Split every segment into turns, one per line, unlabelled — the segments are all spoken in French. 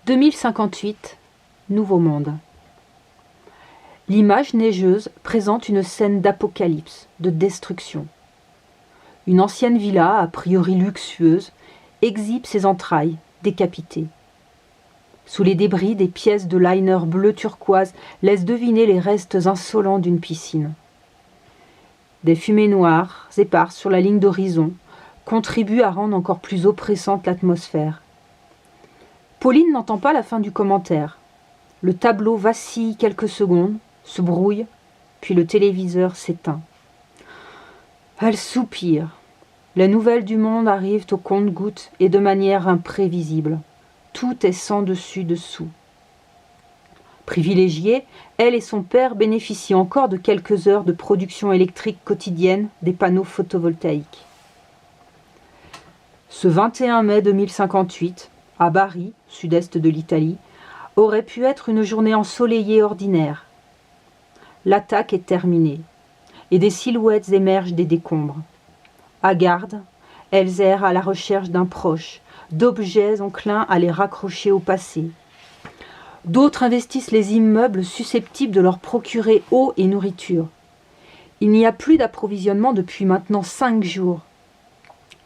2058, Nouveau Monde. L'image neigeuse présente une scène d'apocalypse, de destruction. Une ancienne villa, a priori luxueuse, exhibe ses entrailles, décapitées. Sous les débris, des pièces de liner bleu turquoise laissent deviner les restes insolents d'une piscine. Des fumées noires, éparses sur la ligne d'horizon, contribuent à rendre encore plus oppressante l'atmosphère. Pauline n'entend pas la fin du commentaire. Le tableau vacille quelques secondes, se brouille, puis le téléviseur s'éteint. Elle soupire. Les nouvelles du monde arrivent au compte-gouttes et de manière imprévisible. Tout est sans dessus-dessous. Privilégiée, elle et son père bénéficient encore de quelques heures de production électrique quotidienne des panneaux photovoltaïques. Ce 21 mai 2058, à Bari, sud-est de l'Italie, aurait pu être une journée ensoleillée ordinaire. L'attaque est terminée, et des silhouettes émergent des décombres. Hagardes, elles errent à la recherche d'un proche, d'objets enclins à les raccrocher au passé. D'autres investissent les immeubles susceptibles de leur procurer eau et nourriture. Il n'y a plus d'approvisionnement depuis maintenant 5 jours.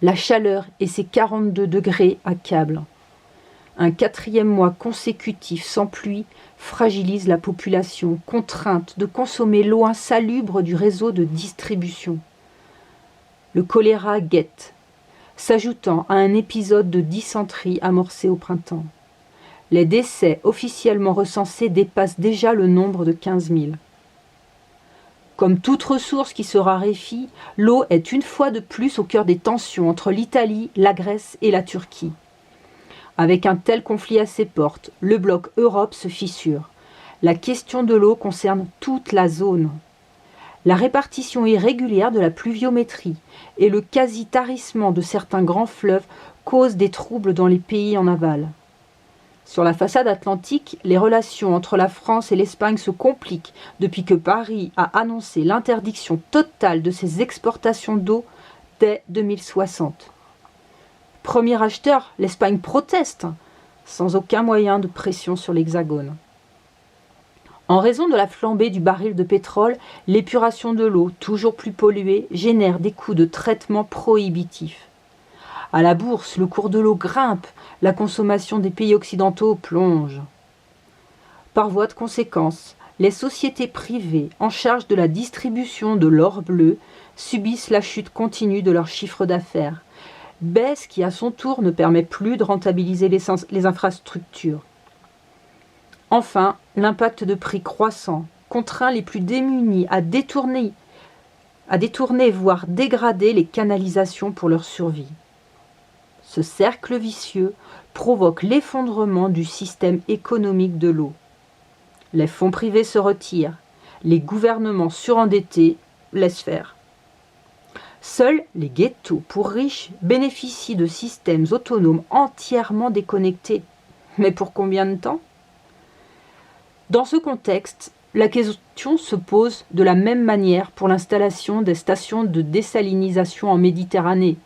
La chaleur et ses 42 degrés accablent. Un 4e mois consécutif sans pluie fragilise la population, contrainte de consommer l'eau insalubre du réseau de distribution. Le choléra guette, s'ajoutant à un épisode de dysenterie amorcé au printemps. Les décès officiellement recensés dépassent déjà le nombre de 15 000. Comme toute ressource qui se raréfie, l'eau est une fois de plus au cœur des tensions entre l'Italie, la Grèce et la Turquie. Avec un tel conflit à ses portes, le bloc Europe se fissure. La question de l'eau concerne toute la zone. La répartition irrégulière de la pluviométrie et le quasi-tarissement de certains grands fleuves causent des troubles dans les pays en aval. Sur la façade atlantique, les relations entre la France et l'Espagne se compliquent depuis que Paris a annoncé l'interdiction totale de ses exportations d'eau dès 2060. Premier acheteur, l'Espagne proteste, sans aucun moyen de pression sur l'Hexagone. En raison de la flambée du baril de pétrole, l'épuration de l'eau, toujours plus polluée, génère des coûts de traitement prohibitifs. À la bourse, le cours de l'eau grimpe, la consommation des pays occidentaux plonge. Par voie de conséquence, les sociétés privées en charge de la distribution de l'or bleu subissent la chute continue de leur chiffre d'affaires, baisse qui à son tour ne permet plus de rentabiliser les infrastructures. Enfin, l'impact de prix croissant contraint les plus démunis à détourner, voire dégrader les canalisations pour leur survie. Ce cercle vicieux provoque l'effondrement du système économique de l'eau. Les fonds privés se retirent, les gouvernements surendettés laissent faire. Seuls les ghettos pour riches bénéficient de systèmes autonomes entièrement déconnectés. Mais pour combien de temps ? Dans ce contexte, la question se pose de la même manière pour l'installation des stations de désalinisation en Méditerranée.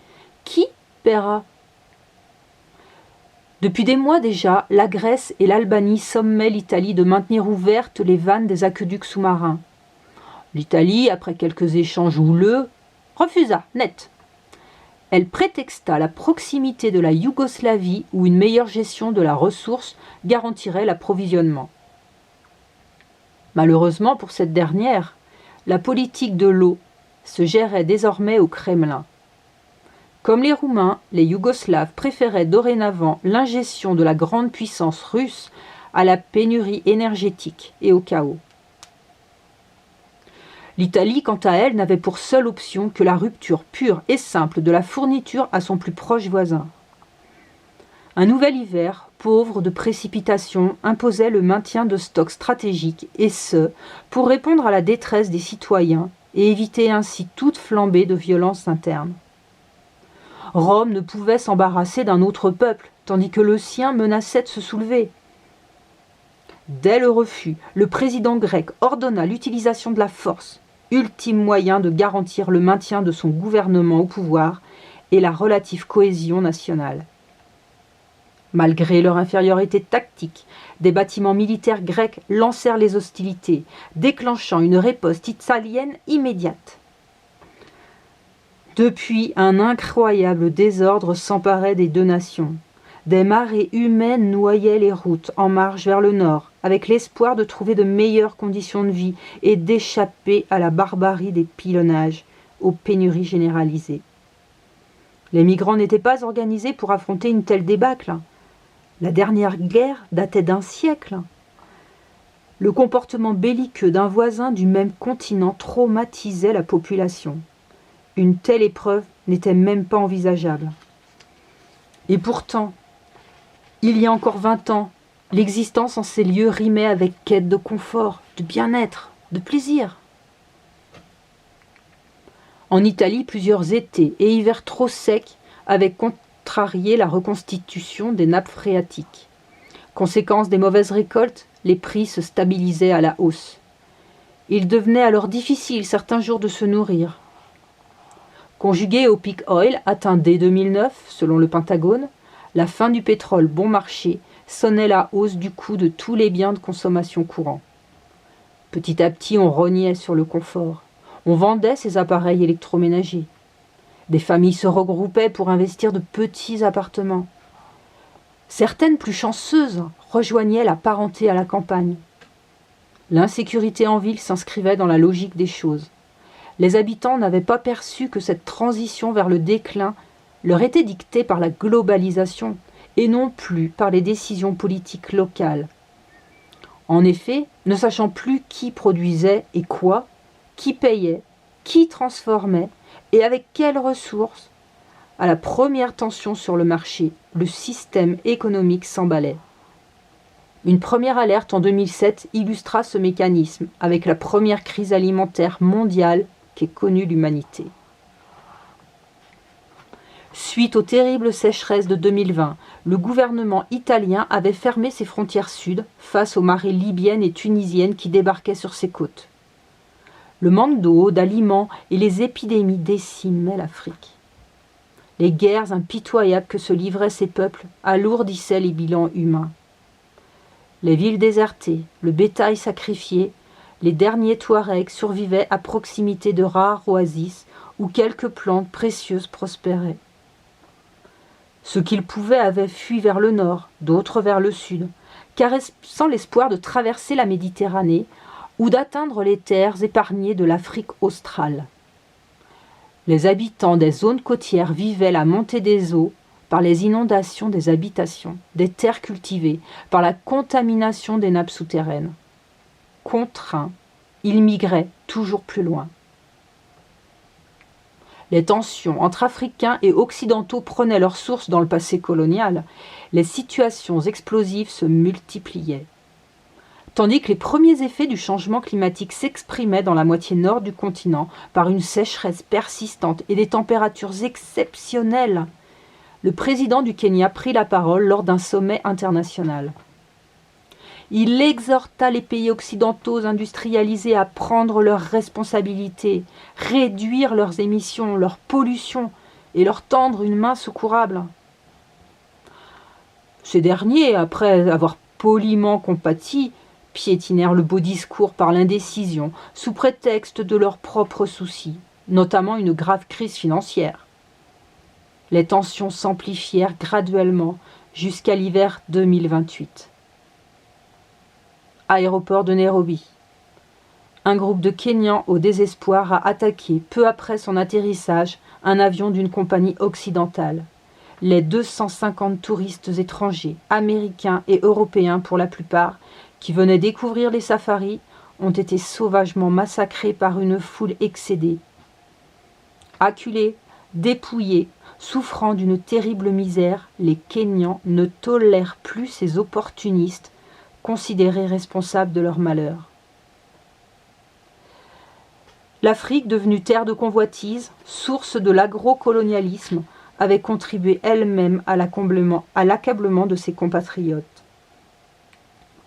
Qui paiera ? Depuis des mois déjà, la Grèce et l'Albanie sommaient l'Italie de maintenir ouvertes les vannes des aqueducs sous-marins. L'Italie, après quelques échanges houleux, refusa, net. Elle prétexta la proximité de la Yougoslavie où une meilleure gestion de la ressource garantirait l'approvisionnement. Malheureusement pour cette dernière, la politique de l'eau se gérait désormais au Kremlin. Comme les Roumains, les Yougoslaves préféraient dorénavant l'ingestion de la grande puissance russe à la pénurie énergétique et au chaos. L'Italie, quant à elle, n'avait pour seule option que la rupture pure et simple de la fourniture à son plus proche voisin. Un nouvel hiver, pauvre de précipitations, imposait le maintien de stocks stratégiques, et ce, pour répondre à la détresse des citoyens et éviter ainsi toute flambée de violence interne. Rome ne pouvait s'embarrasser d'un autre peuple, tandis que le sien menaçait de se soulever. Dès le refus, le président grec ordonna l'utilisation de la force, ultime moyen de garantir le maintien de son gouvernement au pouvoir et la relative cohésion nationale. Malgré leur infériorité tactique, des bâtiments militaires grecs lancèrent les hostilités, déclenchant une riposte italienne immédiate. Depuis, un incroyable désordre s'emparait des deux nations. Des marées humaines noyaient les routes en marche vers le nord, avec l'espoir de trouver de meilleures conditions de vie et d'échapper à la barbarie des pilonnages, aux pénuries généralisées. Les migrants n'étaient pas organisés pour affronter une telle débâcle. La dernière guerre datait d'un siècle. Le comportement belliqueux d'un voisin du même continent traumatisait la population. Une telle épreuve n'était même pas envisageable. Et pourtant, il y a encore 20 ans, l'existence en ces lieux rimait avec quête de confort, de bien-être, de plaisir. En Italie, plusieurs étés et hivers trop secs avaient contrarié la reconstitution des nappes phréatiques. Conséquence des mauvaises récoltes, les prix se stabilisaient à la hausse. Il devenait alors difficile certains jours de se nourrir. Conjugué au peak oil atteint dès 2009, selon le Pentagone, la fin du pétrole bon marché sonnait la hausse du coût de tous les biens de consommation courants. Petit à petit, on rognait sur le confort. On vendait ces appareils électroménagers. Des familles se regroupaient pour investir de petits appartements. Certaines plus chanceuses rejoignaient la parenté à la campagne. L'insécurité en ville s'inscrivait dans la logique des choses. Les habitants n'avaient pas perçu que cette transition vers le déclin leur était dictée par la globalisation et non plus par les décisions politiques locales. En effet, ne sachant plus qui produisait et quoi, qui payait, qui transformait et avec quelles ressources, à la première tension sur le marché, le système économique s'emballait. Une première alerte en 2007 illustra ce mécanisme avec la première crise alimentaire mondiale qu'ait connue l'humanité. Suite aux terribles sécheresses de 2020, le gouvernement italien avait fermé ses frontières sud face aux marées libyennes et tunisiennes qui débarquaient sur ses côtes. Le manque d'eau, d'aliments et les épidémies décimaient l'Afrique. Les guerres impitoyables que se livraient ces peuples alourdissaient les bilans humains. Les villes désertées, le bétail sacrifié, les derniers Touaregs survivaient à proximité de rares oasis où quelques plantes précieuses prospéraient. Ceux qu'ils pouvaient avaient fui vers le nord, d'autres vers le sud, caressant l'espoir de traverser la Méditerranée ou d'atteindre les terres épargnées de l'Afrique australe. Les habitants des zones côtières vivaient la montée des eaux par les inondations des habitations, des terres cultivées, par la contamination des nappes souterraines. Contraints, ils migraient toujours plus loin. Les tensions entre Africains et Occidentaux prenaient leur source dans le passé colonial. Les situations explosives se multipliaient. Tandis que les premiers effets du changement climatique s'exprimaient dans la moitié nord du continent par une sécheresse persistante et des températures exceptionnelles, le président du Kenya prit la parole lors d'un sommet international. Il exhorta les pays occidentaux industrialisés à prendre leurs responsabilités, réduire leurs émissions, leur pollution et leur tendre une main secourable. Ces derniers, après avoir poliment compati, piétinèrent le beau discours par l'indécision, sous prétexte de leurs propres soucis, notamment une grave crise financière. Les tensions s'amplifièrent graduellement jusqu'à l'hiver 2028. Aéroport de Nairobi. Un groupe de Kenyans au désespoir a attaqué, peu après son atterrissage, un avion d'une compagnie occidentale. Les 250 touristes étrangers, américains et européens pour la plupart, qui venaient découvrir les safaris, ont été sauvagement massacrés par une foule excédée. Acculés, dépouillés, souffrant d'une terrible misère, les Kenyans ne tolèrent plus ces opportunistes considérés responsables de leur malheur. L'Afrique, devenue terre de convoitise, source de l'agrocolonialisme, avait contribué elle-même à l'accablement de ses compatriotes.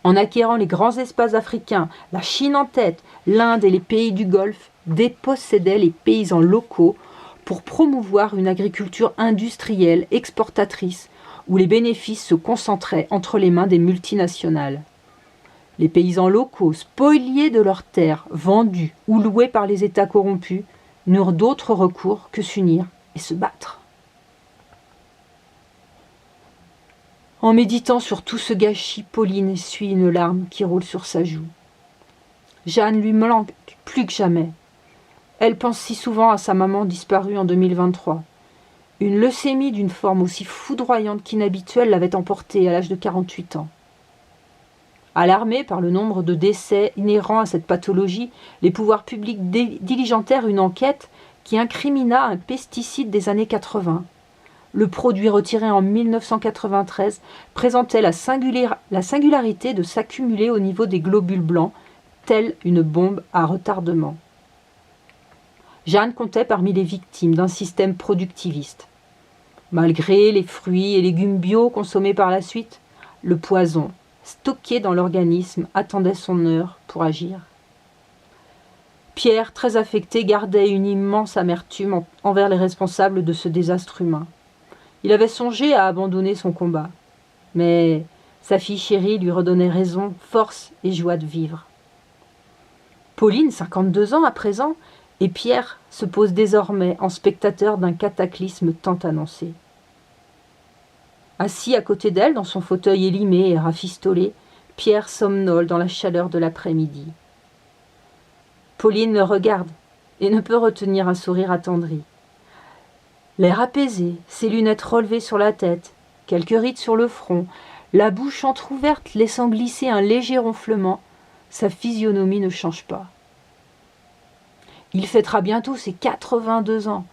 En acquérant les grands espaces africains, la Chine en tête, l'Inde et les pays du Golfe dépossédaient les paysans locaux pour promouvoir une agriculture industrielle exportatrice où les bénéfices se concentraient entre les mains des multinationales. Les paysans locaux, spoliés de leurs terres, vendus ou loués par les États corrompus, n'eurent d'autre recours que s'unir et se battre. En méditant sur tout ce gâchis, Pauline essuie une larme qui roule sur sa joue. Jeanne lui manque plus que jamais. Elle pense si souvent à sa maman disparue en 2023. Une leucémie d'une forme aussi foudroyante qu'inhabituelle l'avait emportée à l'âge de 48 ans. Alarmés par le nombre de décès inhérents à cette pathologie, les pouvoirs publics diligentèrent une enquête qui incrimina un pesticide des années 80. Le produit retiré en 1993 présentait la singularité de s'accumuler au niveau des globules blancs, telle une bombe à retardement. Jeanne comptait parmi les victimes d'un système productiviste. Malgré les fruits et légumes bio consommés par la suite, le poison, stocké dans l'organisme, attendait son heure pour agir. Pierre, très affecté, gardait une immense amertume envers les responsables de ce désastre humain. Il avait songé à abandonner son combat, mais sa fille chérie lui redonnait raison, force et joie de vivre. Pauline, 52 ans à présent, et Pierre se pose désormais en spectateur d'un cataclysme tant annoncé. Assis à côté d'elle dans son fauteuil élimé et rafistolé, Pierre somnole dans la chaleur de l'après-midi. Pauline le regarde et ne peut retenir un sourire attendri. L'air apaisé, ses lunettes relevées sur la tête, quelques rides sur le front, la bouche entr'ouverte laissant glisser un léger ronflement, sa physionomie ne change pas. Il fêtera bientôt ses 82 ans,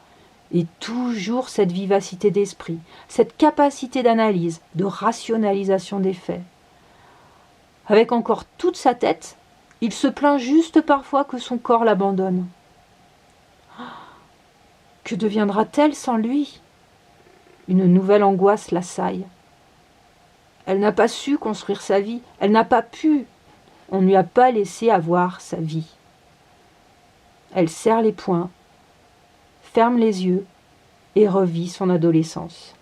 et toujours cette vivacité d'esprit, cette capacité d'analyse, de rationalisation des faits. Avec encore toute sa tête, il se plaint juste parfois que son corps l'abandonne. Que deviendra-t-elle sans lui ? Une nouvelle angoisse l'assaille. Elle n'a pas su construire sa vie, elle n'a pas pu. On ne lui a pas laissé avoir sa vie. Elle serre les poings, ferme les yeux et revit son adolescence.